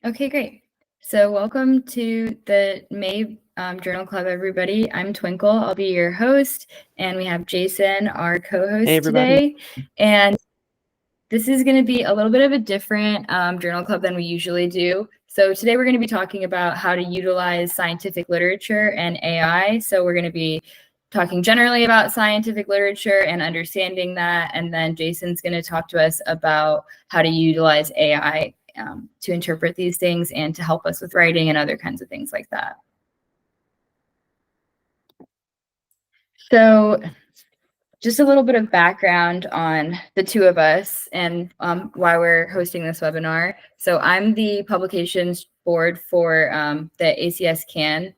Okay, great. So welcome to the May Journal Club, everybody. I'm Twinkle. I'll be your host, and we have Jason, our co-host today. And this is going to be a little bit of a different journal club than we usually do. So today we're going to be talking about how to utilize scientific literature and AI. So we're going to be talking generally about scientific literature and understanding that. And then Jason's going to talk to us about how to utilize AI to interpret these things and to help us with writing and other kinds of things like that. So just a little bit of background on the two of us and why we're hosting this webinar. So I'm the publications board for the ACS CANN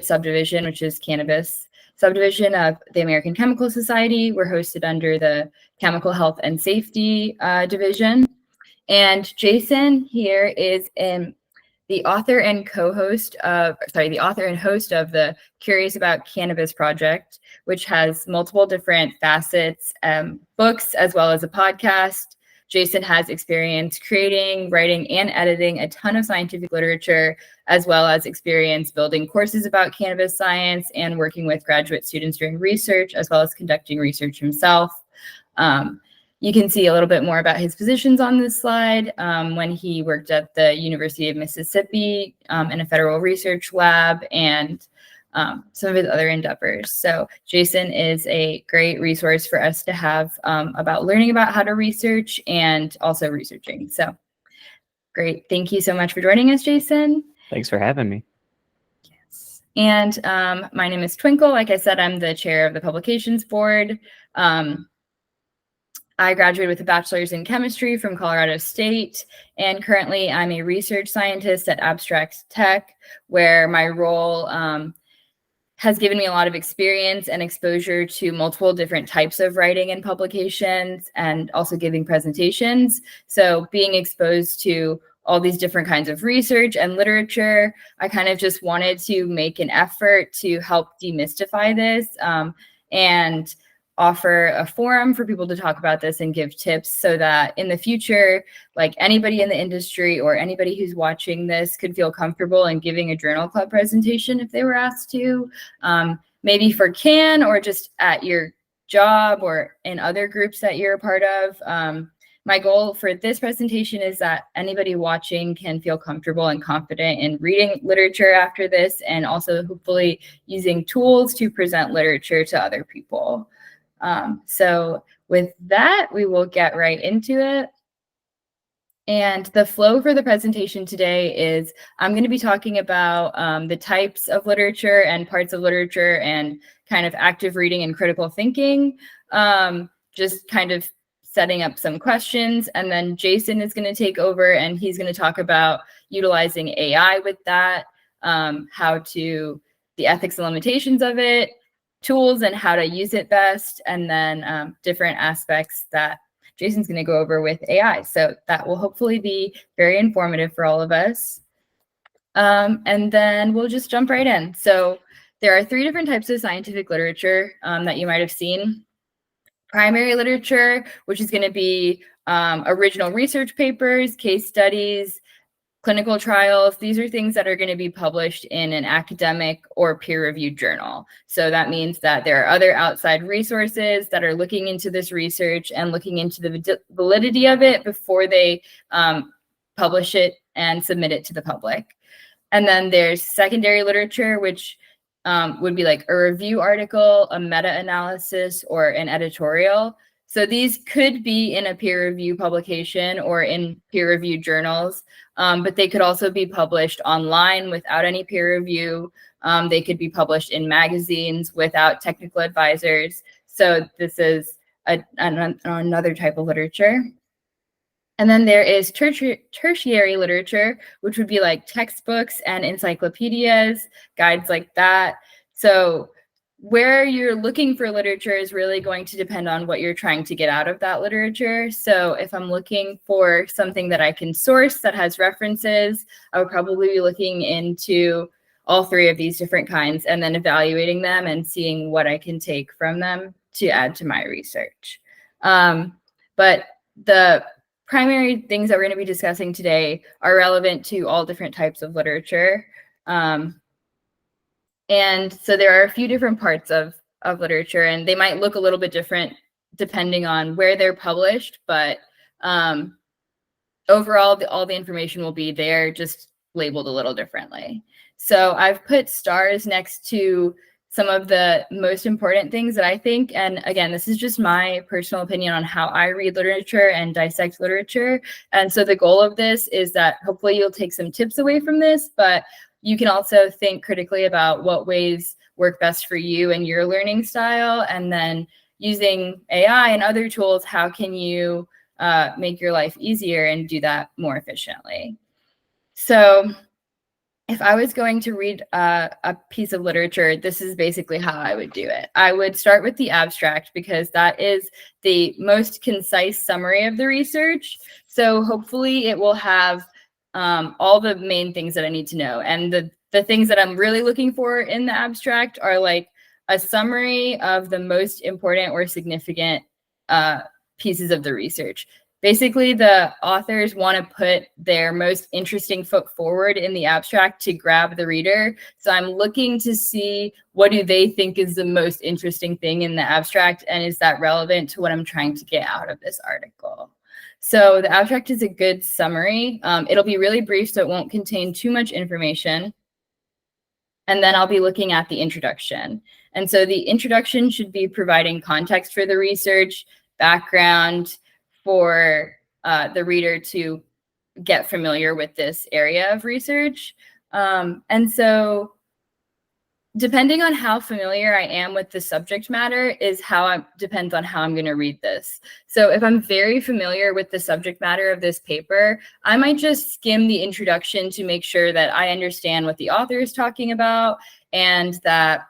subdivision, which is Cannabis subdivision of the American Chemical Society. We're hosted under the Chemical Health and Safety division. And Jason here is the author and host of the Curious About Cannabis project, which has multiple different facets, books, as well as a podcast. Jason has experience creating, writing, and editing a ton of scientific literature, as well as experience building courses about cannabis science and working with graduate students during research, as well as conducting research himself. You can see a little bit more about his positions on this slide when he worked at the University of Mississippi in a federal research lab and some of his other endeavors. So Jason is a great resource for us to have about learning about how to research and also researching. So great. Thank you so much for joining us, Jason. Thanks for having me. Yes. And my name is Twinkle. Like I said, I'm the chair of the publications board. I graduated with a bachelor's in chemistry from Colorado State, and currently I'm a research scientist at Abstract Tech, where my role has given me a lot of experience and exposure to multiple different types of writing and publications, and also giving presentations. So being exposed to all these different kinds of research and literature, I kind of just wanted to make an effort to help demystify this and offer a forum for people to talk about this and give tips so that in the future, like anybody in the industry or anybody who's watching this could feel comfortable in giving a journal club presentation if they were asked to, maybe for CANN or just at your job or in other groups that you're a part of. My goal for this presentation is that anybody watching can feel comfortable and confident in reading literature after this, and also hopefully using tools to present literature to other people. So with that, we will get right into it. And the flow for the presentation today is I'm going to be talking about the types of literature and parts of literature and kind of active reading and critical thinking, just kind of setting up some questions. And then Jason is going to take over and he's going to talk about utilizing AI with that, the ethics and limitations of it, tools and how to use it best, and then different aspects that Jason's going to go over with AI. So that will hopefully be very informative for all of us. And then we'll just jump right in. So there are 3 different types of scientific literature that you might have seen. Primary literature, which is going to be original research papers, case studies, clinical trials. These are things that are going to be published in an academic or peer-reviewed journal. So that means that there are other outside resources that are looking into this research and looking into the validity of it before they publish it and submit it to the public. And then there's secondary literature, which would be like a review article, a meta-analysis, or an editorial. So these could be in a peer review publication or in peer reviewed journals, but they could also be published online without any peer review. They could be published in magazines without technical advisors. So this is another type of literature. And then there is tertiary literature, which would be like textbooks and encyclopedias, guides like that. So where you're looking for literature is really going to depend on what you're trying to get out of that literature. So if I'm looking for something that I can source that has references, I would probably be looking into all 3 of these different kinds and then evaluating them and seeing what I can take from them to add to my research. But the primary things that we're going to be discussing today are relevant to all different types of literature. And so there are a few different parts of literature, and they might look a little bit different depending on where they're published, but overall, all the information will be there, just labeled a little differently. So I've put stars next to some of the most important things that I think, and again, this is just my personal opinion on how I read literature and dissect literature. And so the goal of this is that hopefully you'll take some tips away from this, but you can also think critically about what ways work best for you and your learning style. And then using AI and other tools, how can you make your life easier and do that more efficiently? So if I was going to read a piece of literature, this is basically how I would do it. I would start with the abstract because that is the most concise summary of the research. So hopefully it will have all the main things that I need to know. And the things that I'm really looking for in the abstract are like a summary of the most important or significant pieces of the research. Basically, the authors want to put their most interesting foot forward in the abstract to grab the reader. So I'm looking to see what do they think is the most interesting thing in the abstract, and is that relevant to what I'm trying to get out of this article? So the abstract is a good summary. It'll be really brief, so it won't contain too much information. And then I'll be looking at the introduction. And so the introduction should be providing context for the research, background, for the reader to get familiar with this area of research. And so depending on how familiar I am with the subject matter depends on how I'm going to read this. So if I'm very familiar with the subject matter of this paper, I might just skim the introduction to make sure that I understand what the author is talking about and that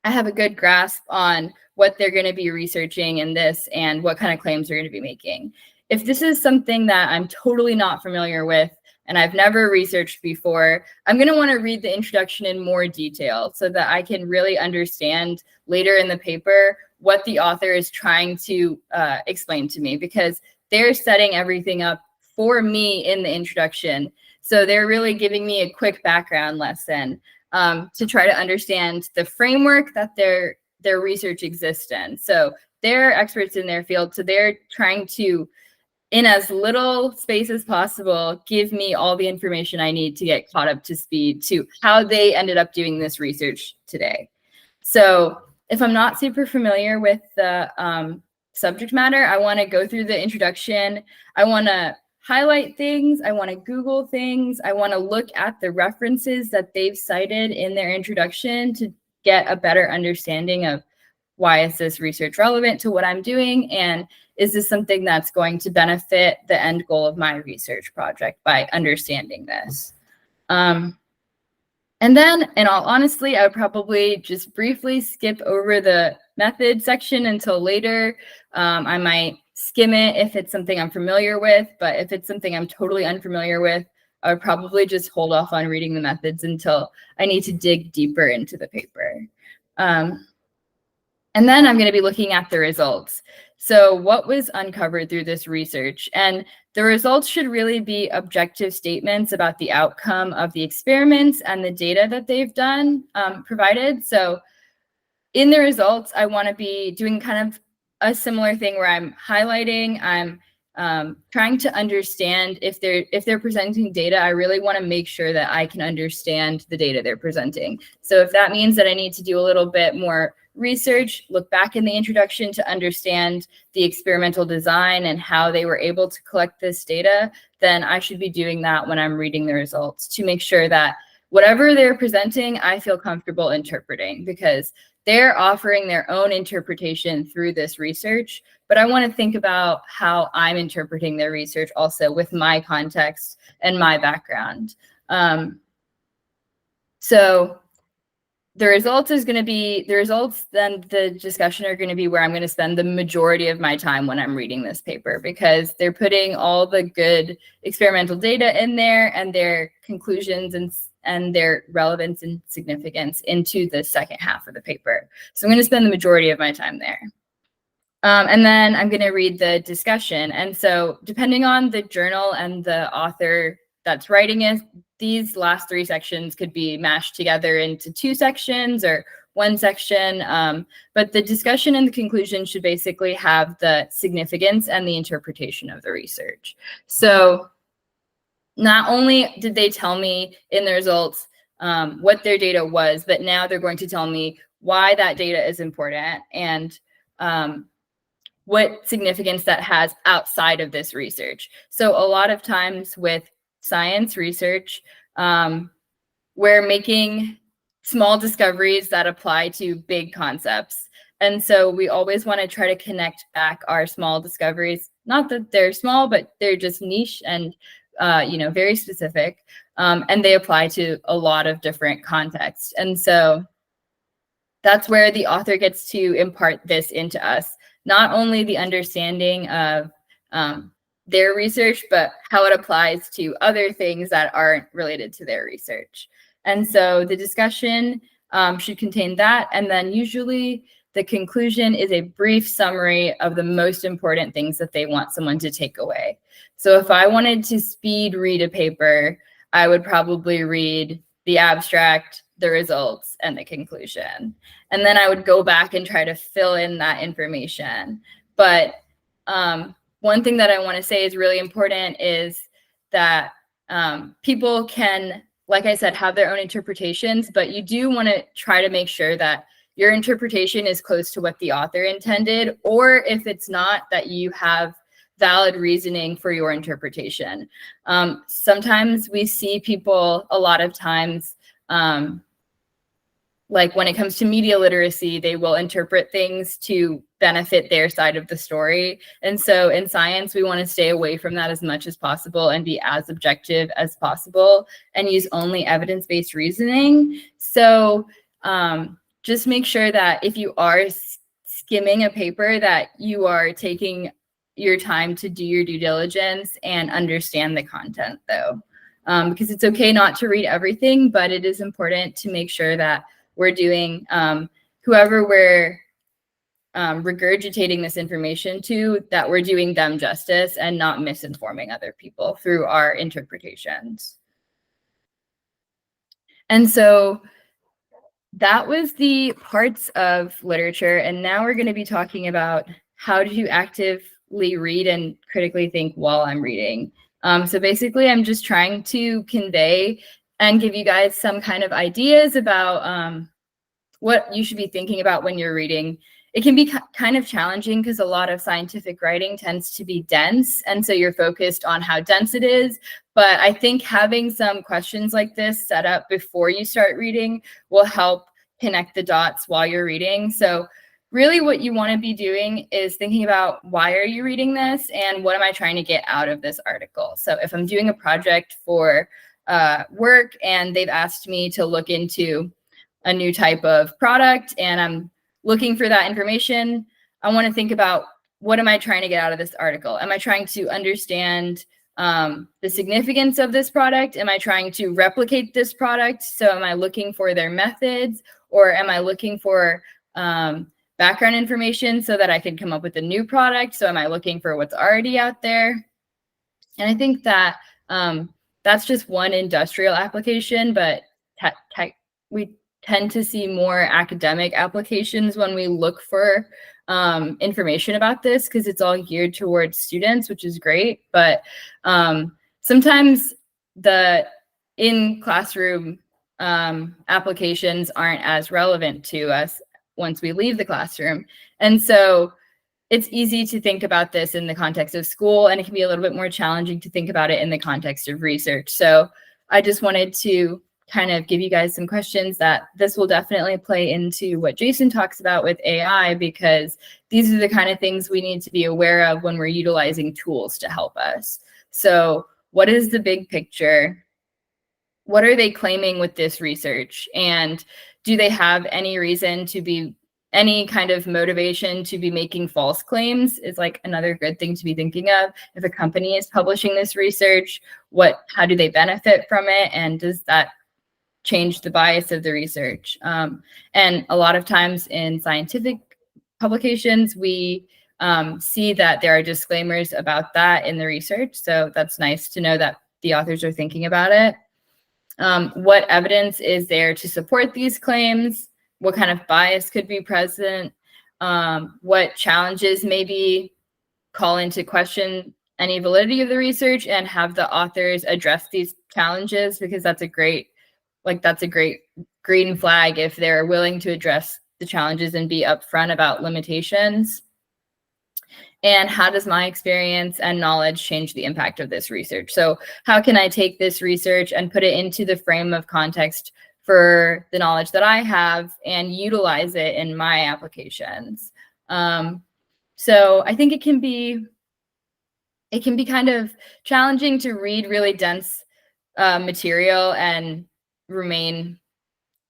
I have a good grasp on what they're going to be researching in this and what kind of claims they're going to be making. If this is something that I'm totally not familiar with and I've never researched before, I'm going to want to read the introduction in more detail so that I can really understand later in the paper what the author is trying to explain to me, because they're setting everything up for me in the introduction. So they're really giving me a quick background lesson to try to understand the framework that their research exists in. So they're experts in their field, so they're trying to, in as little space as possible, give me all the information I need to get caught up to speed to how they ended up doing this research today. So if I'm not super familiar with the subject matter, I want to go through the introduction. I want to highlight things. I want to Google things. I want to look at the references that they've cited in their introduction to get a better understanding of why is this research relevant to what I'm doing, and is this something that's going to benefit the end goal of my research project by understanding this. And then, in all honesty, I would probably just briefly skip over the method section until later. I might skim it if it's something I'm familiar with, but if it's something I'm totally unfamiliar with, I would probably just hold off on reading the methods until I need to dig deeper into the paper. And then I'm going to be looking at the results. So what was uncovered through this research? And the results should really be objective statements about the outcome of the experiments and the data that they've done, provided. So in the results, I want to be doing kind of a similar thing where I'm highlighting, I'm trying to understand if they're presenting data, I really want to make sure that I can understand the data they're presenting. So if that means that I need to do a little bit more research, look back in the introduction to understand the experimental design and how they were able to collect this data, then I should be doing that when I'm reading the results to make sure that whatever they're presenting, I feel comfortable interpreting, because they're offering their own interpretation through this research, but I want to think about how I'm interpreting their research also with my context and my background. So the results then the discussion are going to be where I'm going to spend the majority of my time when I'm reading this paper, because they're putting all the good experimental data in there and their conclusions and their relevance and significance into the second half of the paper. So I'm going to spend the majority of my time there. And then I'm going to read the discussion. And so depending on the journal and the author that's writing it, these last 3 sections could be mashed together into 2 sections or 1 section. But the discussion and the conclusion should basically have the significance and the interpretation of the research. So not only did they tell me in the results what their data was, but now they're going to tell me why that data is important and what significance that has outside of this research. So a lot of times with science research, we're making small discoveries that apply to big concepts. And so we always want to try to connect back our small discoveries, not that they're small, but they're just niche and very specific. And they apply to a lot of different contexts. And so that's where the author gets to impart this into us. Not only the understanding of their research, but how it applies to other things that aren't related to their research. And so the discussion should contain that. And then usually the conclusion is a brief summary of the most important things that they want someone to take away. So if I wanted to speed read a paper, I would probably read the abstract, the results, and the conclusion. And then I would go back and try to fill in that information. But one thing that I want to say is really important is that people can, like I said, have their own interpretations, but you do want to try to make sure that your interpretation is close to what the author intended, or if it's not, that you have valid reasoning for your interpretation. Sometimes we see people, a lot of times, like when it comes to media literacy, they will interpret things to benefit their side of the story. And so in science, we want to stay away from that as much as possible and be as objective as possible and use only evidence-based reasoning. So just make sure that if you are skimming a paper, that you are taking your time to do your due diligence and understand the content, though. Because it's okay not to read everything, but it is important to make sure that we're doing, whoever we're regurgitating this information to, that we're doing them justice and not misinforming other people through our interpretations. And so that was the parts of literature. And now we're going to be talking about how to actively read and critically think while I'm reading. So basically, I'm just trying to convey and give you guys some kind of ideas about what you should be thinking about when you're reading. It can be kind of challenging because a lot of scientific writing tends to be dense, and so you're focused on how dense it is. But I think having some questions like this set up before you start reading will help connect the dots while you're reading. So really what you want to be doing is thinking about, why are you reading this and what am I trying to get out of this article? So if I'm doing a project for work and they've asked me to look into a new type of product and I'm looking for that information, I want to think about, what am I trying to get out of this article? Am I trying to understand the significance of this product? Am I trying to replicate this product? So am I looking for their methods, or am I looking for background information so that I can come up with a new product? So am I looking for what's already out there? And I think that that's just one industrial application, but we tend to see more academic applications when we look for information about this, because it's all geared towards students, which is great. But sometimes the in-classroom applications aren't as relevant to us once we leave the classroom. And so it's easy to think about this in the context of school, and it can be a little bit more challenging to think about it in the context of research. So I just wanted to kind of give you guys some questions that this will definitely play into what Jason talks about with AI, because these are the kind of things we need to be aware of when we're utilizing tools to help us. So what is the big picture? What are they claiming with this research? And do they have any reason to be, any kind of motivation to be making false claims? Is like another good thing to be thinking of. If a company is publishing this research, how do they benefit from it? And does that change the bias of the research? And a lot of times in scientific publications, we see that there are disclaimers about that in the research. So that's nice to know that the authors are thinking about it. What evidence is there to support these claims? What kind of bias could be present? What challenges maybe call into question any validity of the research, and have the authors address these challenges, because that's a great green flag if they're willing to address the challenges and be upfront about limitations. And how does my experience and knowledge change the impact of this research? So how can I take this research and put it into the frame of context for the knowledge that I have and utilize it in my applications? So I think it can be kind of challenging to read really dense material and remain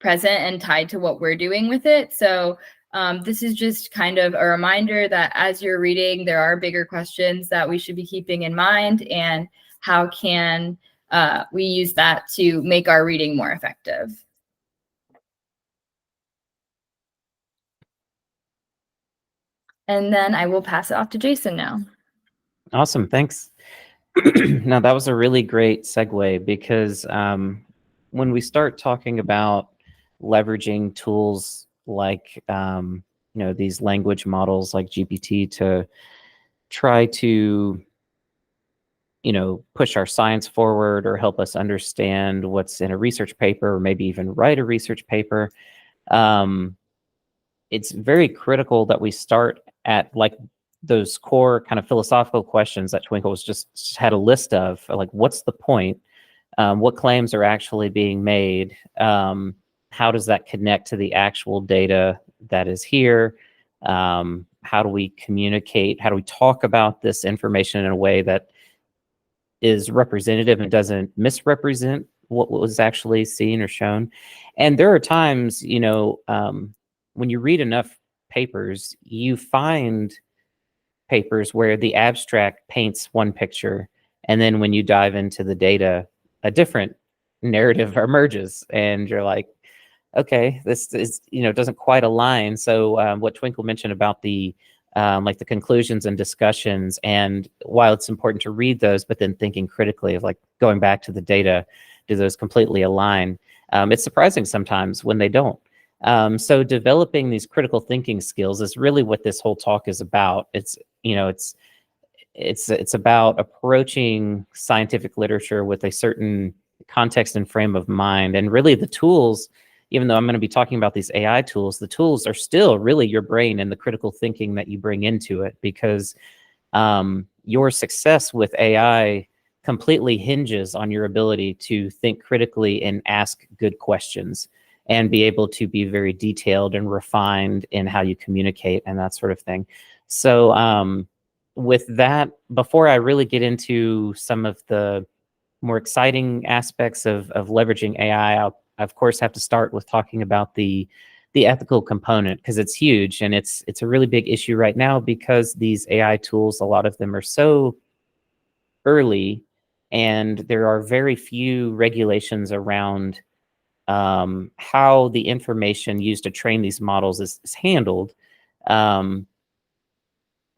present and tied to what we're doing with it. So this is just kind of a reminder that as you're reading, there are bigger questions that we should be keeping in mind, and how can we use that to make our reading more effective. And then I will pass it off to Jason now. Awesome, thanks. Now that was a really great segue, because when we start talking about leveraging tools like these language models like GPT to try to push our science forward or help us understand what's in a research paper, or maybe even write a research paper, it's very critical that we start at like those core kind of philosophical questions that Twinkle was just had a list of, like, what's the point? What claims are actually being made? How does that connect to the actual data that is here? How do we communicate? How do we talk about this information in a way that is representative and doesn't misrepresent what was actually seen or shown? And there are times, when you read enough papers, you find papers where the abstract paints one picture, and then when you dive into the data, a different narrative emerges, and you're like, okay, this is doesn't quite align. So what Twinkle mentioned about the like the conclusions and discussions, and while it's important to read those, but then thinking critically of like going back to the data, do those completely align? It's surprising sometimes when they don't. So developing these critical thinking skills is really what this whole talk is about. It's about approaching scientific literature with a certain context and frame of mind. And really the tools, even though I'm going to be talking about these AI tools, the tools are still really your brain and the critical thinking that you bring into it, because your success with AI completely hinges on your ability to think critically and ask good questions, and be able to be very detailed and refined in how you communicate and that sort of thing. So with that, before I really get into some of the more exciting aspects of leveraging AI, I'll of course have to start with talking about the ethical component, because it's huge, and it's a really big issue right now, because these AI tools, a lot of them are so early, and there are very few regulations around how the information used to train these models is handled.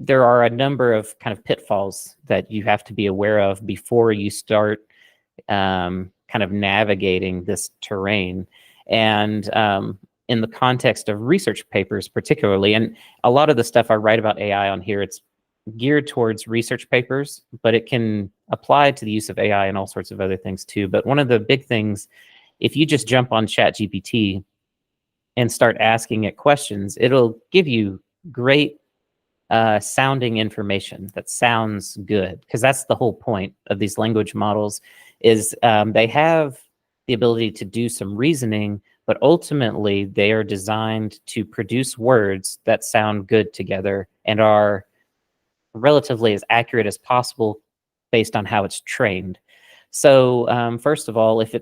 There are a number of kind of pitfalls that you have to be aware of before you start kind of navigating this terrain. And in the context of research papers particularly, and a lot of the stuff I write about AI on here, it's geared towards research papers, but it can apply to the use of AI and all sorts of other things too. But one of the big things, if you just jump on ChatGPT and start asking it questions, it'll give you great sounding information that sounds good, because that's the whole point of these language models, is they have the ability to do some reasoning, but ultimately they are designed to produce words that sound good together and are relatively as accurate as possible based on how it's trained. So first of all, if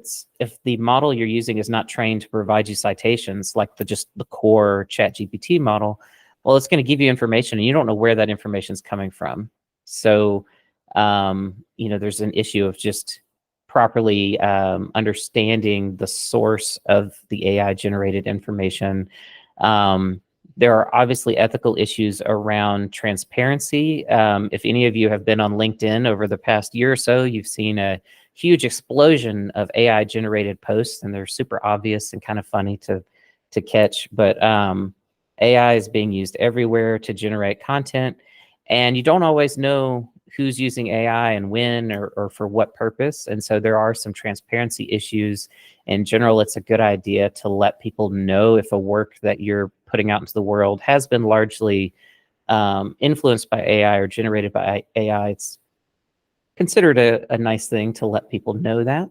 the model you're using is not trained to provide you citations like just the core ChatGPT model, well, it's going to give you information and you don't know where that information is coming from. So there's an issue of just properly understanding the source of the AI generated information. There are obviously ethical issues around transparency. If any of you have been on LinkedIn over the past year or so, you've seen a huge explosion of AI generated posts, and they're super obvious and kind of funny to catch. But AI is being used everywhere to generate content, and you don't always know who's using AI and when or for what purpose. And so there are some transparency issues. In general, it's a good idea to let people know if a work that you're putting out into the world has been largely influenced by AI or generated by AI. It's considered a nice thing to let people know that.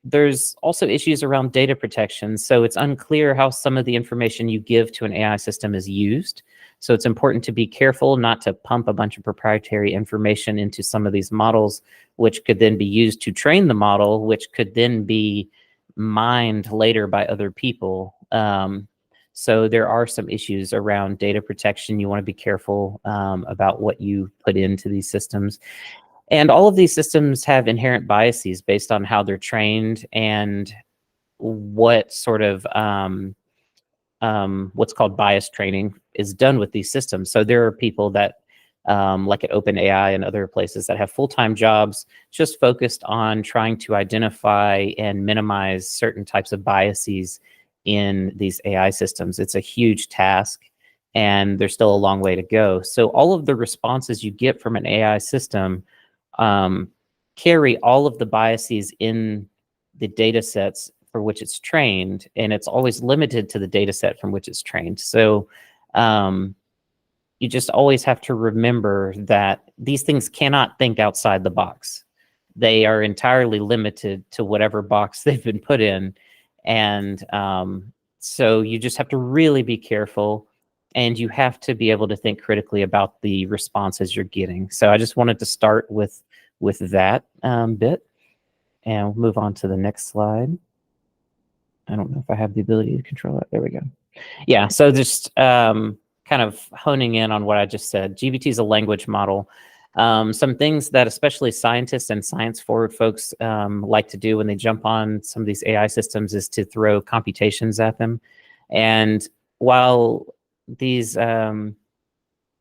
There's also issues around data protection. So it's unclear how some of the information you give to an AI system is used. So it's important to be careful not to pump a bunch of proprietary information into some of these models, which could then be used to train the model, which could then be mined later by other people. So there are some issues around data protection. You want to be careful about what you put into these systems. And all of these systems have inherent biases based on how they're trained and what sort of what's called bias training is done with these systems. So there are people that, like at OpenAI and other places, that have full-time jobs just focused on trying to identify and minimize certain types of biases in these AI systems. It's a huge task, and there's still a long way to go. So all of the responses you get from an AI system carry all of the biases in the data sets for which it's trained, and it's always limited to the data set from which it's trained. So you just always have to remember that these things cannot think outside the box. They are entirely limited to whatever box they've been put in. And so you just have to really be careful, and you have to be able to think critically about the responses you're getting. So I just wanted to start with that bit, and we'll move on to the next slide. I don't know if I have the ability to control it. There we go. Yeah, so just kind of honing in on what I just said. GPT is a language model. Some things that especially scientists and science-forward folks like to do when they jump on some of these AI systems is to throw computations at them. And while these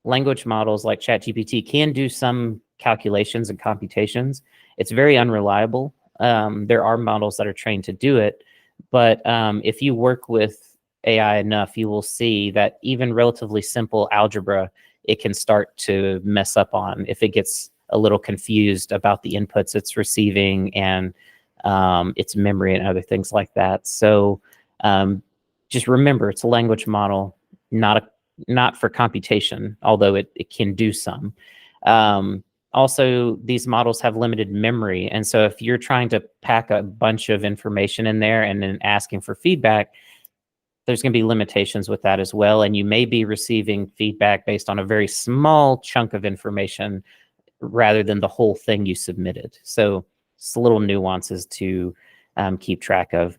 language models like ChatGPT can do some calculations and computations, it's very unreliable. There are models that are trained to do it, but if you work with AI enough, you will see that even relatively simple algebra, it can start to mess up on if it gets a little confused about the inputs it's receiving and its memory and other things like that. So just remember, it's a language model, not for computation, although it can do some. Also, these models have limited memory. And so if you're trying to pack a bunch of information in there and then asking for feedback, there's going to be limitations with that as well. And you may be receiving feedback based on a very small chunk of information rather than the whole thing you submitted. So it's little nuances to keep track of.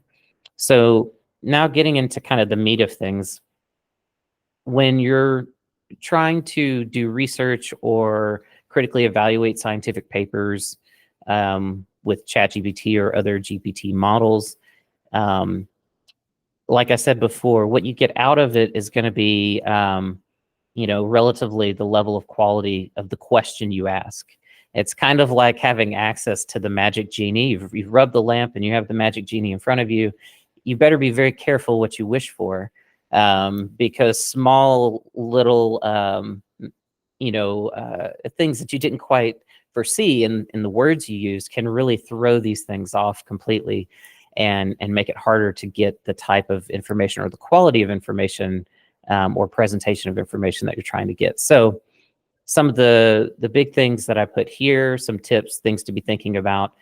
So now getting into kind of the meat of things, when you're trying to do research or critically evaluate scientific papers with ChatGPT or other GPT models, like I said before, what you get out of it is going to be, relatively the level of quality of the question you ask. It's kind of like having access to the magic genie. You've rubbed the lamp and you have the magic genie in front of you. You better be very careful what you wish for, because small little, things that you didn't quite foresee in the words you use can really throw these things off completely and make it harder to get the type of information or the quality of information or presentation of information that you're trying to get. So some of the big things that I put here, some tips, things to be thinking about.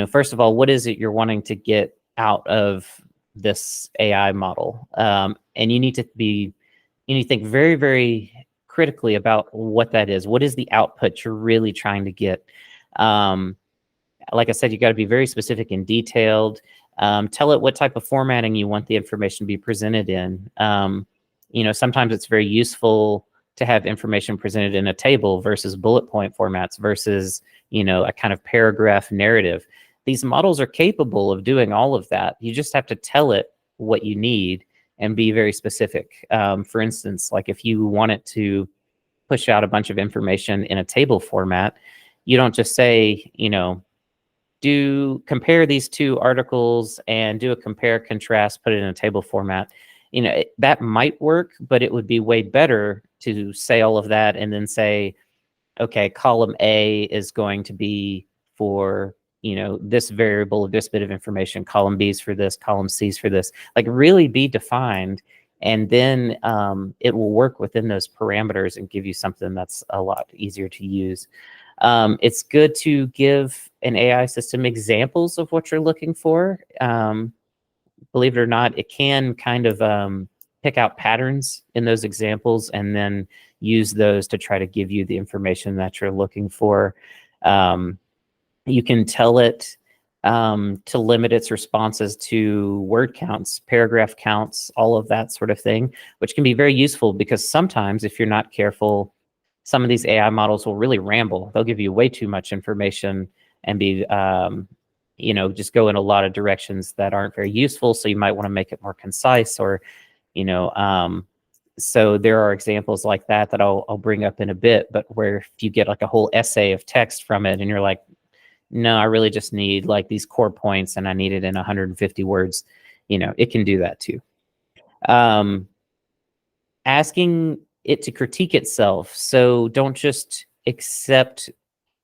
First of all, what is it you're wanting to get out of this AI model? And you need to think very, very critically about what that is. What is the output you're really trying to get? Like I said, you got to be very specific and detailed. Tell it what type of formatting you want the information to be presented in. Sometimes it's very useful to have information presented in a table versus bullet point formats versus, a kind of paragraph narrative. These models are capable of doing all of that. You just have to tell it what you need and be very specific. For instance, like if you wanted to push out a bunch of information in a table format, you don't just say, compare these two articles and do a compare contrast, put it in a table format. That might work, but it would be way better to say all of that and then say, okay, column A is going to be for, this variable of this bit of information, column B is for this, column C is for this, like really be defined. And then it will work within those parameters and give you something that's a lot easier to use. It's good to give an AI system examples of what you're looking for. Believe it or not, it can kind of pick out patterns in those examples and then use those to try to give you the information that you're looking for. You can tell it to limit its responses to word counts, paragraph counts, all of that sort of thing, which can be very useful because sometimes if you're not careful, some of these AI models will really ramble. They'll give you way too much information and be, just go in a lot of directions that aren't very useful. So you might want to make it more concise or, so there are examples like that I'll bring up in a bit, but where if you get like a whole essay of text from it and you're like, no, I really just need like these core points and I need it in 150 words, it can do that too. Asking it to critique itself. So don't just accept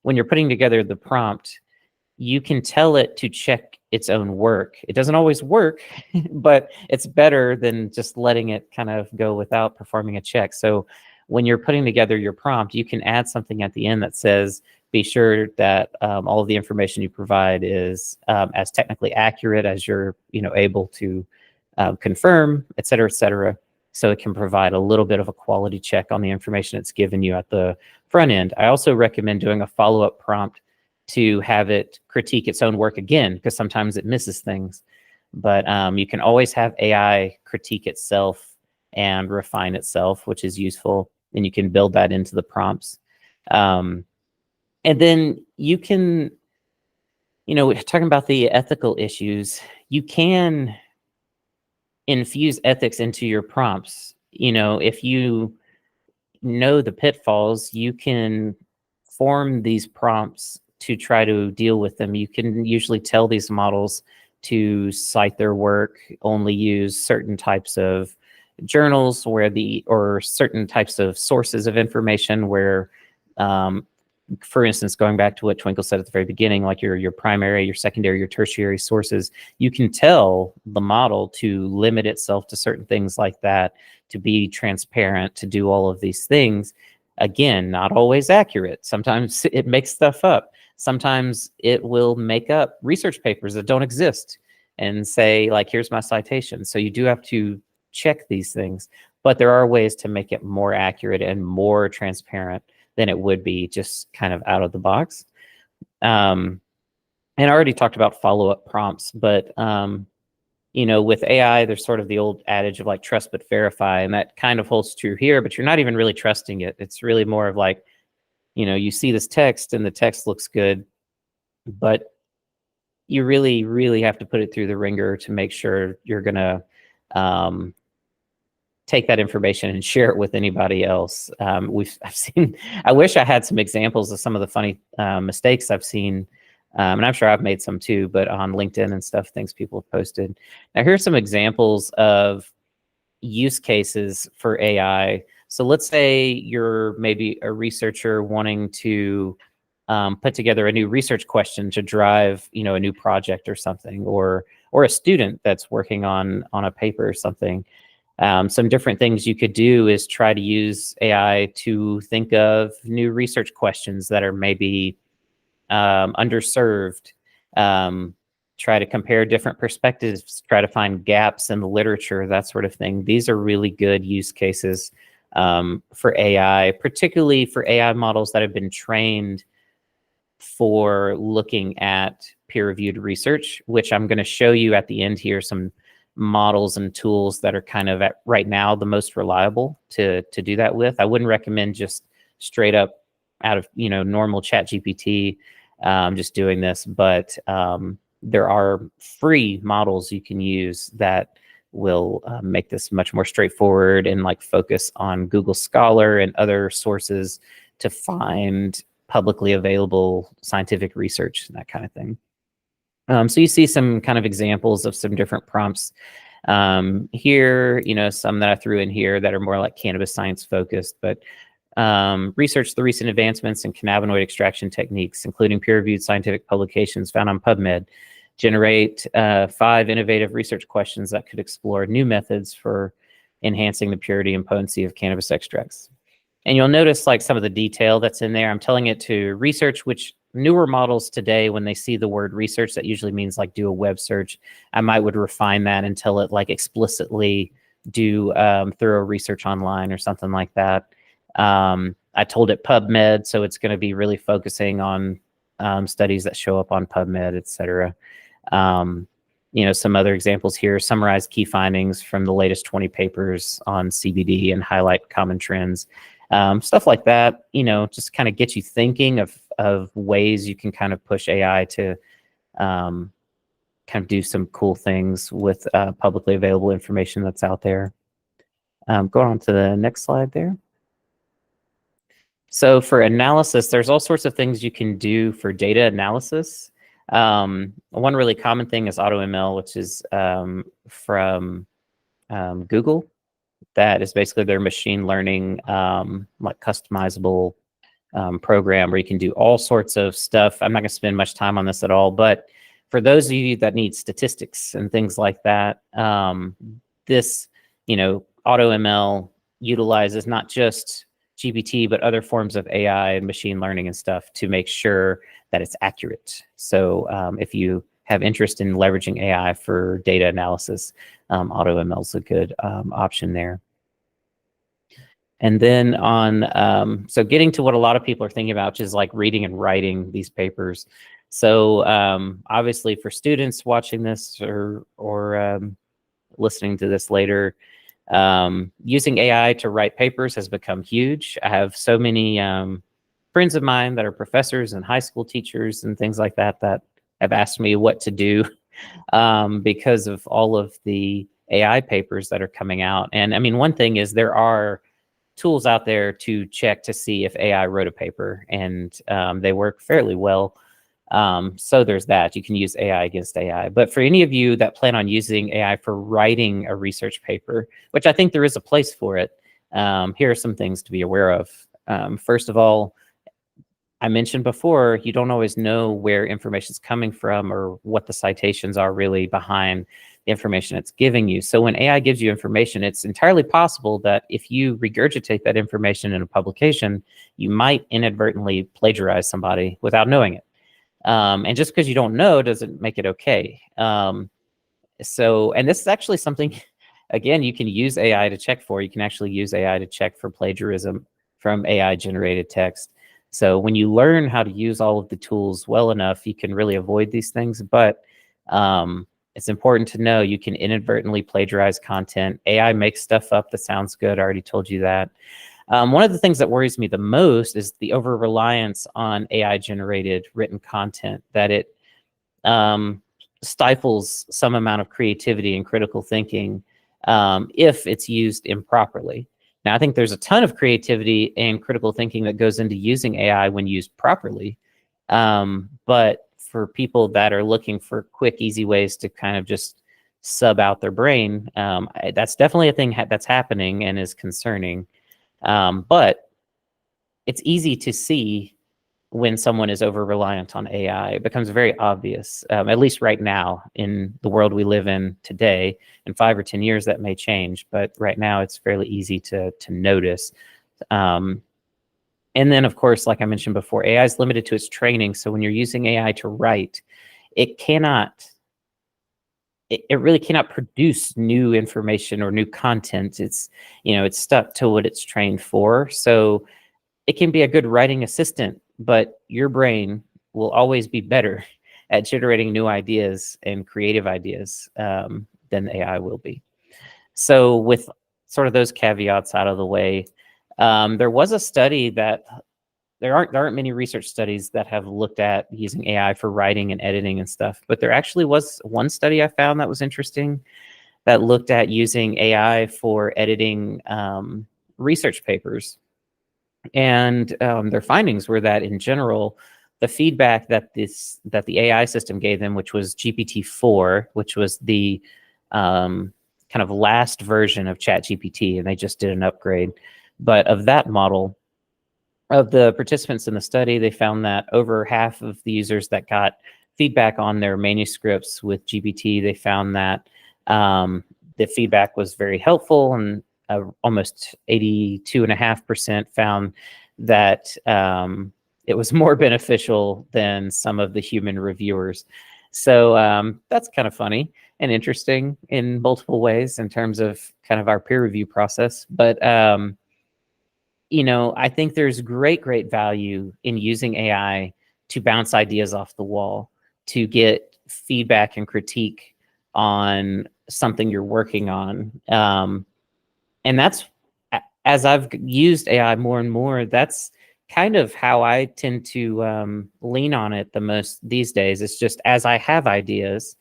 when you're putting together the prompt, you can tell it to check its own work. It doesn't always work, but it's better than just letting it kind of go without performing a check. So when you're putting together your prompt, you can add something at the end that says, be sure that all of the information you provide is as technically accurate as you're able to confirm, et cetera, et cetera. So it can provide a little bit of a quality check on the information it's given you at the front end. I also recommend doing a follow-up prompt to have it critique its own work again, because sometimes it misses things. But you can always have AI critique itself and refine itself, which is useful. And you can build that into the prompts. And then you can, talking about the ethical issues, you can infuse ethics into your prompts. If you know the pitfalls, you can form these prompts to try to deal with them. You can usually tell these models to cite their work, only use certain types of journals or certain types of sources of information where, for instance, going back to what Twinkle said at the very beginning, like your primary, your secondary, your tertiary sources, you can tell the model to limit itself to certain things like that, to be transparent, to do all of these things. Again, not always accurate. Sometimes it makes stuff up. Sometimes it will make up research papers that don't exist and say, like, here's my citation. So you do have to check these things, but there are ways to make it more accurate and more transparent than it would be just kind of out of the box. And I already talked about follow-up prompts, but with AI, there's sort of the old adage of like trust but verify, and that kind of holds true here, but you're not even really trusting it. It's really more of like, you see this text and the text looks good, but you really, really have to put it through the ringer to make sure you're going to take that information and share it with anybody else. I wish I had some examples of some of the funny mistakes I've seen. And I'm sure I've made some too, but on LinkedIn and stuff, things people have posted. Now, here's some examples of use cases for AI. So let's say you're maybe a researcher wanting to put together a new research question to drive, a new project or something, or a student that's working on a paper or something. Some different things you could do is try to use AI to think of new research questions that are maybe underserved, try to compare different perspectives, try to find gaps in the literature, that sort of thing. These are really good use cases for AI, particularly for AI models that have been trained for looking at peer-reviewed research, which I'm going to show you at the end here, some models and tools that are kind of at right now the most reliable to do that with. I wouldn't recommend just straight up out of normal ChatGPT just doing this, but there are free models you can use that will make this much more straightforward and like focus on Google Scholar and other sources to find publicly available scientific research and that kind of thing. So you see some kind of examples of some different prompts here, some that I threw in here that are more like cannabis science focused, but research the recent advancements in cannabinoid extraction techniques, including peer-reviewed scientific publications found on PubMed. Generate 5 innovative research questions that could explore new methods for enhancing the purity and potency of cannabis extracts. And you'll notice like some of the detail that's in there. I'm telling it to research, which newer models today, when they see the word research, that usually means like do a web search. I would refine that and tell it like explicitly do thorough research online or something like that. I told it PubMed, so it's going to be really focusing on studies that show up on PubMed, et cetera. Some other examples here: summarize key findings from the latest 20 papers on CBD and highlight common trends. Stuff like that, just kind of get you thinking of ways you can kind of push AI to kind of do some cool things with publicly available information that's out there. Go on to the next slide there. So for analysis, there's all sorts of things you can do for data analysis. One really common thing is AutoML, which is from Google. That is basically their machine learning, like customizable program where you can do all sorts of stuff. I'm not going to spend much time on this at all, but for those of you that need statistics and things like that, this, AutoML utilizes not just GPT, but other forms of AI and machine learning and stuff to make sure that it's accurate. So if you have interest in leveraging AI for data analysis, AutoML is a good option there. And then so getting to what a lot of people are thinking about, which is like reading and writing these papers. So obviously for students watching this or listening to this later, using AI to write papers has become huge. I have so many friends of mine that are professors and high school teachers and things like that that have asked me what to do because of all of the AI papers that are coming out. And I mean, one thing is there are tools out there to check to see if AI wrote a paper, and they work fairly well. So there's that. You can use AI against AI. But for any of you that plan on using AI for writing a research paper, which I think there is a place for it, here are some things to be aware of. First of all, I mentioned before, you don't always know where information is coming from or what the citations are really behind the information it's giving you. So when AI gives you information, it's entirely possible that if you regurgitate that information in a publication, you might inadvertently plagiarize somebody without knowing it. And just because you don't know doesn't make it okay. And this is actually something, again, you can use AI to check for. You can actually use AI to check for plagiarism from AI generated text. So when you learn how to use all of the tools well enough, you can really avoid these things. But it's important to know you can inadvertently plagiarize content. AI makes stuff up that sounds good. I already told you that. One of the things that worries me the most is the over-reliance on AI-generated written content, that it stifles some amount of creativity and critical thinking if it's used improperly. Now, I think there's a ton of creativity and critical thinking that goes into using AI when used properly. But for people that are looking for quick, easy ways to kind of just sub out their brain, that's definitely a thing that's happening and is concerning. But it's easy to see when someone is over-reliant on AI. It becomes very obvious, at least right now in the world we live in today. In 5 or 10 years, that may change, but right now it's fairly easy to notice. And then, of course, like I mentioned before, AI is limited to its training. So when you're using AI to write, it really cannot produce new information or new content. It's stuck to what it's trained for. So it can be a good writing assistant, but your brain will always be better at generating new ideas and creative ideas than the AI will be. So with sort of those caveats out of the way, there was a study that there aren't many research studies that have looked at using AI for writing and editing and stuff, but there actually was one study I found that was interesting that looked at using AI for editing research papers. And their findings were that in general, the feedback that the AI system gave them, which was GPT-4, which was the kind of last version of ChatGPT, and they just did an upgrade. But of that model, of the participants in the study, they found that over half of the users that got feedback on their manuscripts with GPT, they found that the feedback was very helpful, and almost 82.5% found that it was more beneficial than some of the human reviewers. So that's kind of funny and interesting in multiple ways in terms of kind of our peer review process. But you know, I think there's great value in using AI to bounce ideas off the wall, to get feedback and critique on something you're working on. And that's, as I've used AI more and more, that's kind of how I tend to lean on it the most these days. It's just, as I have ideas,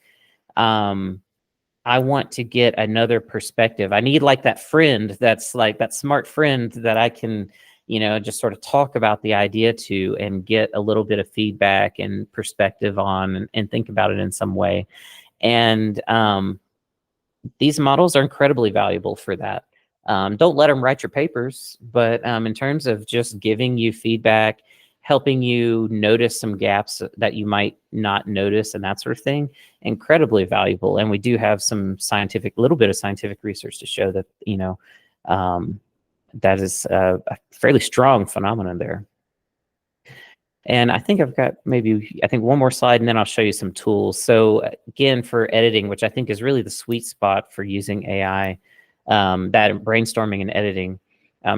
I want to get another perspective. I need like that friend that's like that smart friend that I can, you know, just sort of talk about the idea to and get a little bit of feedback and perspective on, and think about it in some way. And these models are incredibly valuable for that. Don't let them write your papers, but in terms of just giving you feedback, helping you notice some gaps that you might not notice and that sort of thing, incredibly valuable. And we do have some little bit of scientific research to show that, you know, that is a fairly strong phenomenon there. And I think I've got one more slide, and then I'll show you some tools. So again, for editing, which I think is really the sweet spot for using AI, that brainstorming and editing,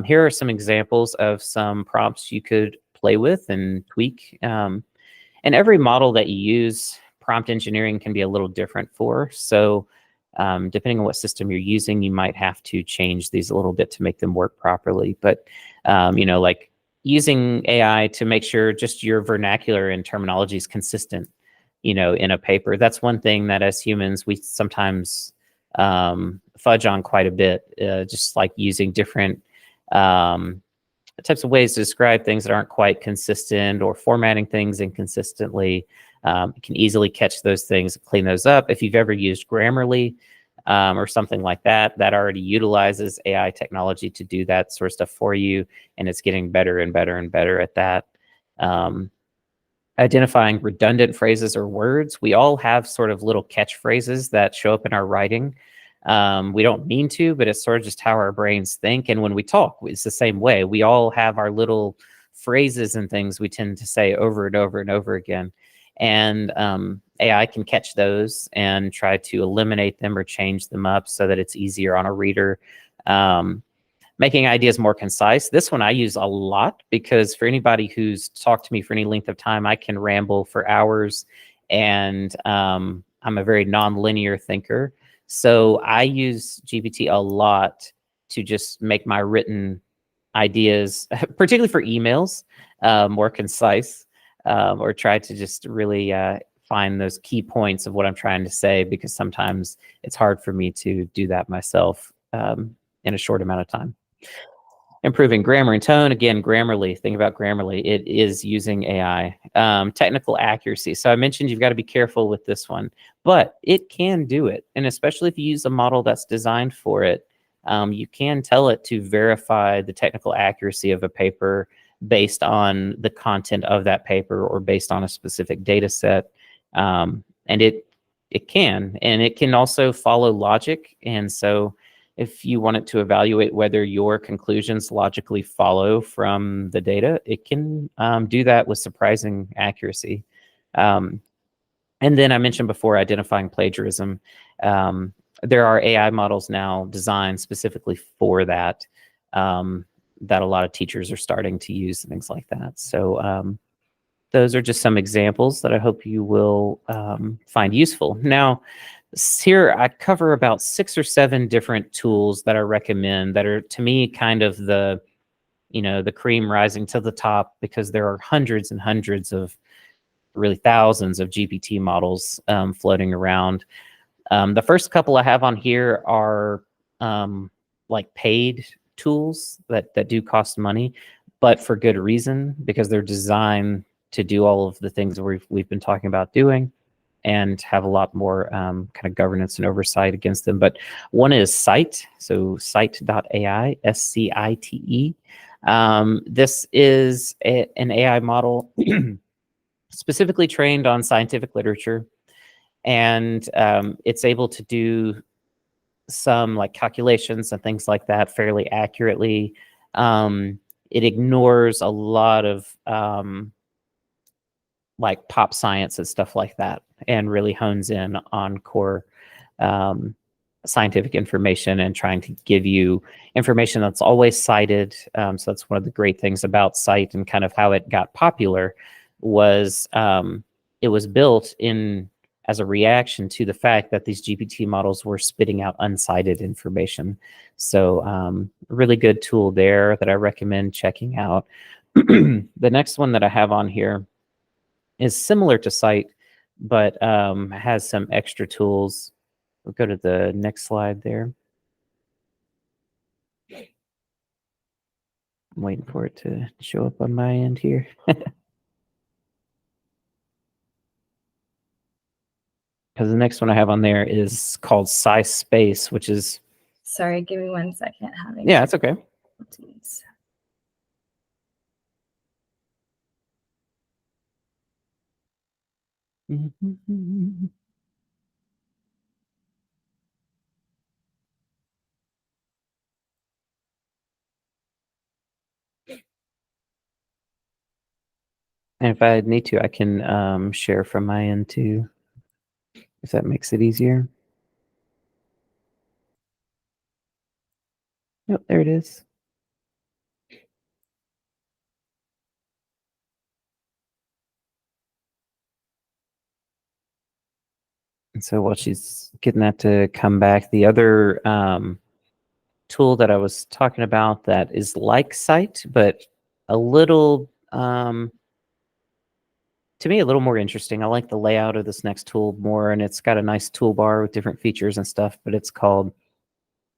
here are some examples of some prompts you could play with and tweak. And every model that you use, prompt engineering can be a little different for. So depending on what system you're using, you might have to change these a little bit to make them work properly. But, you know, like using AI to make sure just your vernacular and terminology is consistent, you know, in a paper. That's one thing that as humans, we sometimes fudge on quite a bit, just like using different types of ways to describe things that aren't quite consistent, or formatting things inconsistently. You can easily catch those things, clean those up. If you've ever used Grammarly or something like that, that already utilizes AI technology to do that sort of stuff for you, and it's getting better and better and better at that. Identifying redundant phrases or words. We all have sort of little catchphrases that show up in our writing. We don't mean to, but it's sort of just how our brains think. And when we talk, it's the same way. We all have our little phrases and things we tend to say over and over and over again. And AI can catch those and try to eliminate them or change them up so that it's easier on a reader. Making ideas more concise. This one I use a lot because for anybody who's talked to me for any length of time, I can ramble for hours, and I'm a very non-linear thinker. So I use GPT a lot to just make my written ideas, particularly for emails, more concise, or try to just really find those key points of what I'm trying to say, because sometimes it's hard for me to do that myself in a short amount of time. Improving grammar and tone. Again, Grammarly, think about Grammarly. It is using AI. Technical accuracy. So I mentioned you've got to be careful with this one, but it can do it. And especially if you use a model that's designed for it, you can tell it to verify the technical accuracy of a paper based on the content of that paper or based on a specific data set. And it can. And it can also follow logic. And so if you want it to evaluate whether your conclusions logically follow from the data, it can do that with surprising accuracy. And then I mentioned before, identifying plagiarism. There are AI models now designed specifically for that, that a lot of teachers are starting to use and things like that. So those are just some examples that I hope you will find useful. Now, here I cover about 6 or 7 different tools that I recommend that are, to me, kind of the, you know, the cream rising to the top, because there are hundreds and hundreds of, really thousands of GPT models floating around. The first couple I have on here are like paid tools that do cost money, but for good reason, because they're designed to do all of the things that we've been talking about doing and have a lot more kind of governance and oversight against them. But one is Scite, so Scite.ai, SCITE. This is an AI model specifically trained on scientific literature, and it's able to do some like calculations and things like that fairly accurately. It ignores a lot of like pop science and stuff like that, and really hones in on core scientific information and trying to give you information that's always cited. So that's one of the great things about Scite, and kind of how it got popular was it was built in as a reaction to the fact that these GPT models were spitting out uncited information. So really good tool there that I recommend checking out. The next one that I have on here is similar to Scite, but has some extra tools. We'll go to the next slide there. I'm waiting for it to show up on my end here. Because the next one I have on there is called SciSpace, which is... Sorry, give me 1 second. Yeah, it's okay. And if I need to, I can share from my end too, if that makes it easier. Yep, there it is. And so while she's getting that to come back, the other tool that I was talking about that is like Scite, but a little, to me, a little more interesting. I like the layout of this next tool more, and it's got a nice toolbar with different features and stuff, but it's called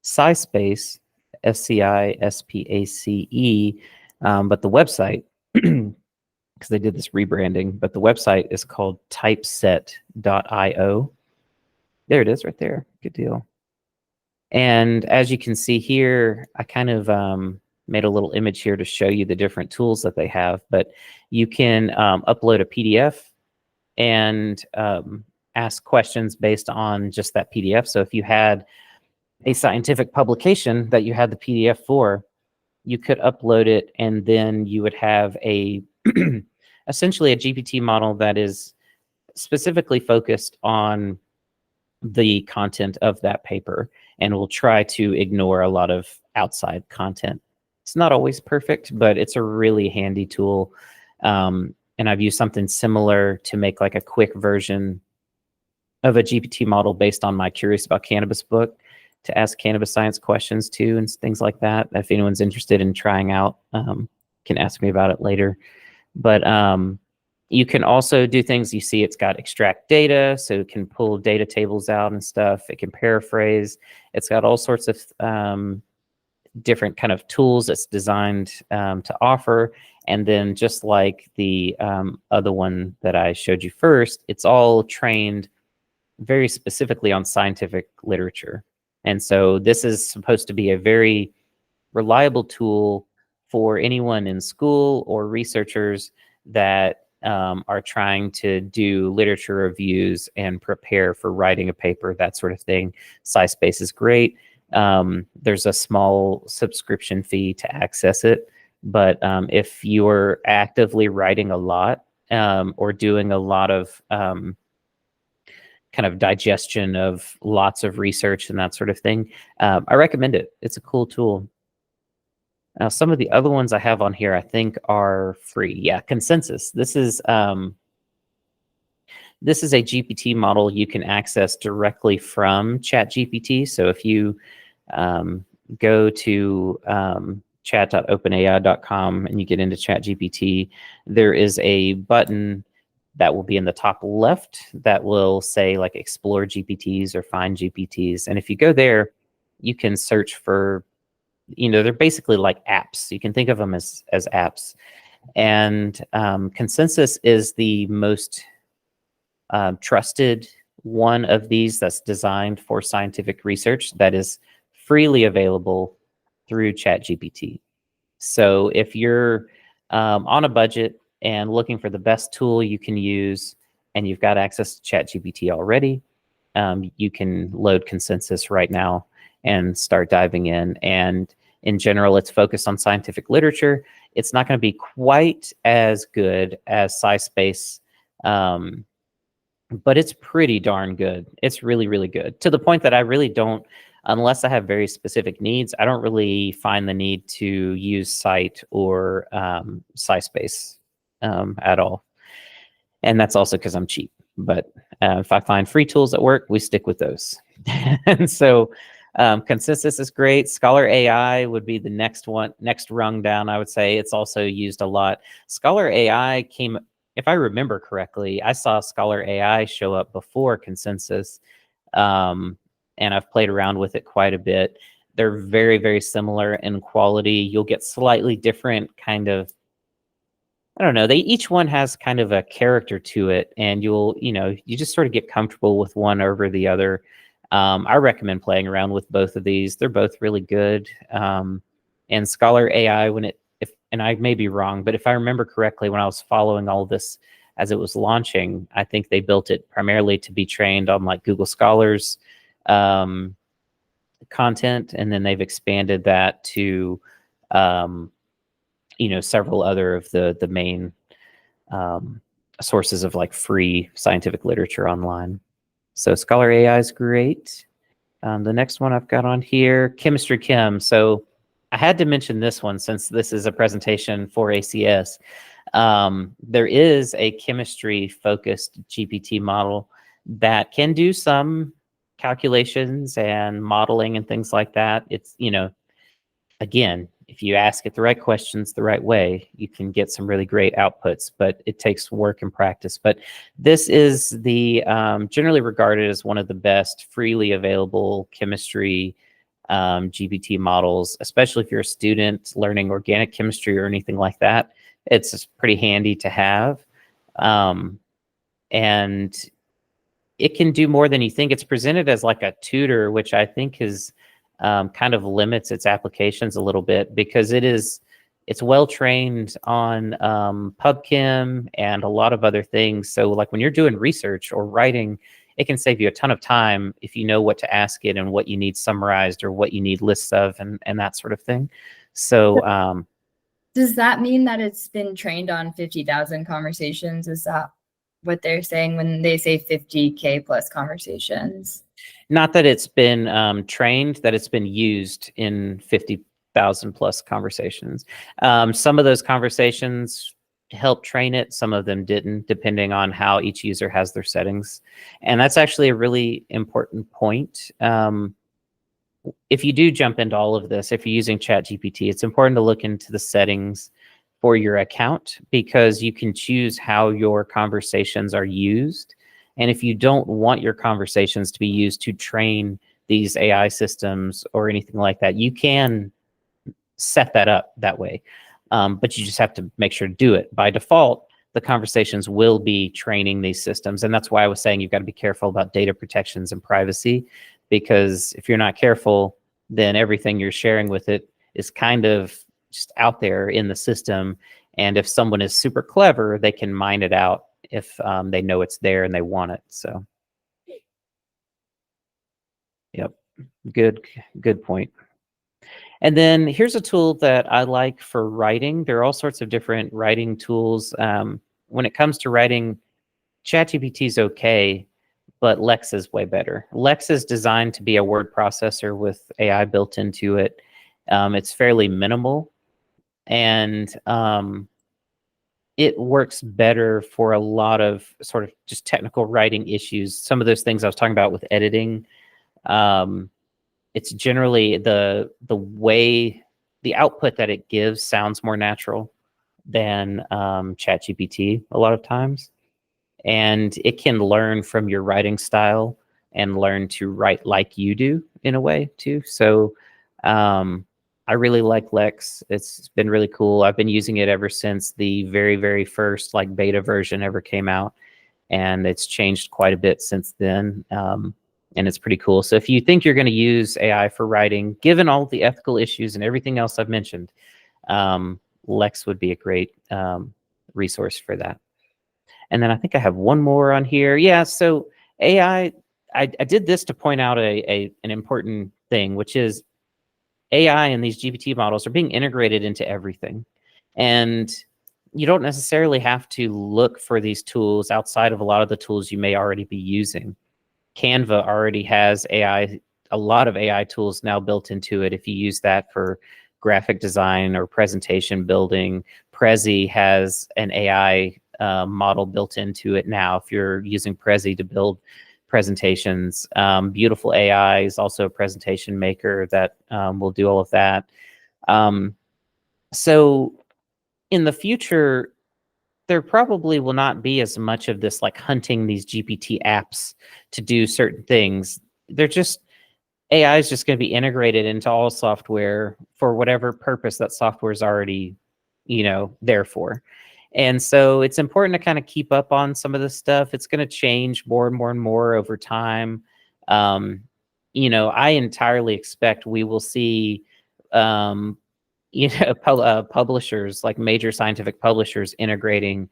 SciSpace, SCISPACE, but the website, because they did this rebranding, but the website is called typeset.io. There it is right there. Good deal. And as you can see here, I kind of made a little image here to show you the different tools that they have, but you can upload a PDF and ask questions based on just that PDF. So if you had a scientific publication that you had the PDF for, you could upload it, and then you would have a essentially a GPT model that is specifically focused on the content of that paper, and will try to ignore a lot of outside content. It's not always perfect, but it's a really handy tool. And I've used something similar to make like a quick version of a GPT model based on my Curious About Cannabis book, to ask cannabis science questions too, and things like that. If anyone's interested in trying out, can ask me about it later. But you can also do things. You see it's got extract data, so it can pull data tables out and stuff. It can paraphrase. It's got all sorts of different kind of tools it's designed to offer. And then just like the other one that I showed you first, it's all trained very specifically on scientific literature. And so this is supposed to be a very reliable tool for anyone in school or researchers that are trying to do literature reviews and prepare for writing a paper, that sort of thing. SciSpace is great. There's a small subscription fee to access it, but if you're actively writing a lot or doing a lot of kind of digestion of lots of research and that sort of thing, I recommend it. It's a cool tool. Now, some of the other ones I have on here, I think, are free. Yeah, Consensus. This is a GPT model you can access directly from ChatGPT. So if you go to chat.openai.com and you get into ChatGPT, there is a button that will be in the top left that will say like explore GPTs or find GPTs. And if you go there, you can search for, they're basically like apps. You can think of them as apps. And Consensus is the most trusted one of these that's designed for scientific research that is freely available through ChatGPT. So if you're on a budget and looking for the best tool you can use, and you've got access to ChatGPT already, you can load Consensus right now and start diving in. And in general, it's focused on scientific literature. It's not going to be quite as good as SciSpace, but it's pretty darn good. It's really, really good, to the point that I really don't, unless I have very specific needs, I don't really find the need to use Scite or SciSpace at all. And that's also because I'm cheap. But if I find free tools that work, we stick with those. And so Consensus is great. Scholar AI would be the next rung down, I would say. It's also used a lot. Scholar AI came, if I remember correctly, I saw Scholar AI show up before Consensus, and I've played around with it quite a bit. They're very, very similar in quality. You'll get slightly different kind of, I don't know, each one has kind of a character to it, and you just sort of get comfortable with one over the other. I recommend playing around with both of these. They're both really good. And Scholar AI, and I may be wrong, but if I remember correctly, when I was following all of this as it was launching, I think they built it primarily to be trained on like Google Scholar's content, and then they've expanded that to several other of the main sources of like free scientific literature online. So Scholar AI is great. The next one I've got on here, Chemistry Chem. So I had to mention this one since this is a presentation for ACS. There is a chemistry-focused GPT model that can do some calculations and modeling and things like that. It's, again, if you ask it the right questions the right way, you can get some really great outputs, but it takes work and practice. But this is the generally regarded as one of the best freely available chemistry GPT models, especially if you're a student learning organic chemistry or anything like that. It's just pretty handy to have. And it can do more than you think. It's presented as like a tutor, which I think is kind of limits its applications a little bit, because it's well trained on PubChem and a lot of other things. So like when you're doing research or writing, it can save you a ton of time if you know what to ask it and what you need summarized or what you need lists of and that sort of thing. So does that mean that it's been trained on 50,000 conversations? Is that what they're saying when they say 50K plus conversations? Not that it's been trained, that it's been used in 50,000 plus conversations. Some of those conversations help train it, some of them didn't, depending on how each user has their settings. And that's actually a really important point. If you do jump into all of this, if you're using ChatGPT, it's important to look into the settings for your account, because you can choose how your conversations are used. And if you don't want your conversations to be used to train these AI systems or anything like that, you can set that up that way. But you just have to make sure to do it. By default, the conversations will be training these systems. And that's why I was saying you've got to be careful about data protections and privacy, because if you're not careful, then everything you're sharing with it is kind of just out there in the system. And if someone is super clever, they can mine it out if they know it's there and they want it. So, yep, good point. And then here's a tool that I like for writing. There are all sorts of different writing tools. When it comes to writing, ChatGPT is okay, but Lex is way better. Lex is designed to be a word processor with AI built into it. It's fairly minimal, and it works better for a lot of sort of just technical writing issues. Some of those things I was talking about with editing. It's generally the way the output that it gives sounds more natural than ChatGPT a lot of times. and it can learn from your writing style and learn to write like you do in a way too. So I really like Lex. It's been really cool. I've been using it ever since the very, very first like beta version ever came out, and it's changed quite a bit since then. And it's pretty cool. So if you think you're going to use AI for writing, given all the ethical issues and everything else I've mentioned, Lex would be a great resource for that. And then I think I have one more on here. Yeah, so AI, I did this to point out an important thing, which is AI and these GPT models are being integrated into everything. And you don't necessarily have to look for these tools outside of a lot of the tools you may already be using. Canva already has AI, a lot of AI tools now built into it. If you use that for graphic design or presentation building, Prezi has an AI model built into it now. If you're using Prezi to build presentations, Beautiful AI is also a presentation maker that will do all of that. So in the future, there probably will not be as much of this like hunting these GPT apps to do certain things. They're just, AI is just going to be integrated into all software for whatever purpose that software is already, there for. And so it's important to kind of keep up on some of this stuff. It's going to change more and more and more over time. I entirely expect we will see, publishers, like major scientific publishers, integrating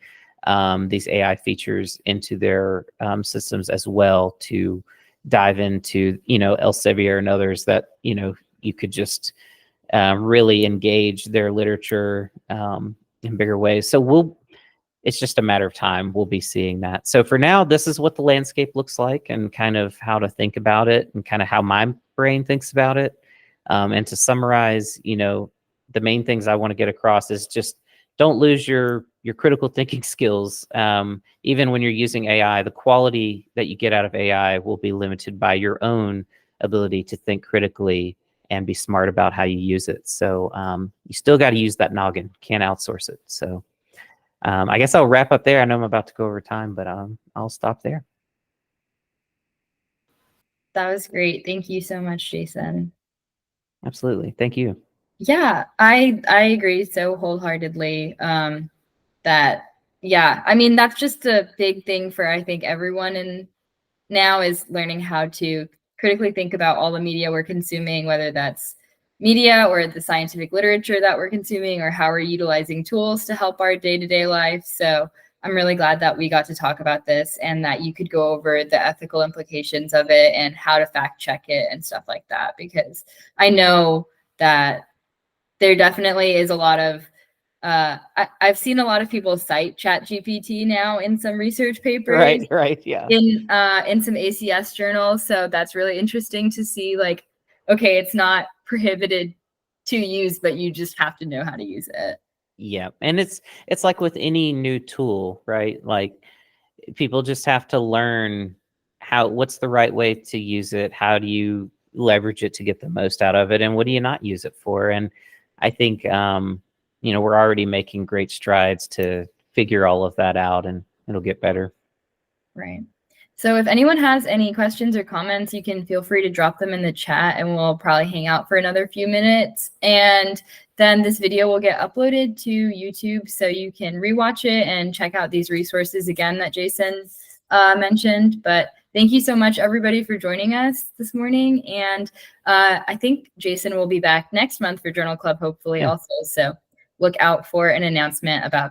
these AI features into their systems as well, to dive into, Elsevier and others that, you could just really engage their literature in bigger ways. So it's just a matter of time. We'll be seeing that. So for now, this is what the landscape looks like and kind of how to think about it and kind of how my brain thinks about it. And to summarize, the main things I want to get across is just don't lose your critical thinking skills. Even when you're using AI, the quality that you get out of AI will be limited by your own ability to think critically and be smart about how you use it. So you still got to use that noggin. Can't outsource it. So I guess I'll wrap up there. I know I'm about to go over time, but I'll stop there. That was great. Thank you so much, Jason. Absolutely. Thank you. Yeah, I agree so wholeheartedly that, yeah, I mean, that's just a big thing for, I think, everyone in now, is learning how to critically think about all the media we're consuming, whether that's media or the scientific literature that we're consuming, or how we're utilizing tools to help our day-to-day life. So I'm really glad that we got to talk about this and that you could go over the ethical implications of it and how to fact check it and stuff like that, because I know that there definitely is a lot of, I've seen a lot of people cite ChatGPT now in some research papers. Right, yeah. In some ACS journals. So that's really interesting to see, like, okay, it's not prohibited to use, but you just have to know how to use it. Yeah, and it's like with any new tool, right? Like people just have to learn what's the right way to use it. How do you leverage it to get the most out of it, and what do you not use it for? And I think we're already making great strides to figure all of that out, and it'll get better. Right. So if anyone has any questions or comments, you can feel free to drop them in the chat, and we'll probably hang out for another few minutes. And then this video will get uploaded to YouTube, so you can rewatch it and check out these resources again that Jason mentioned. But thank you so much, everybody, for joining us this morning. And I think Jason will be back next month for Journal Club, hopefully, also. So look out for an announcement about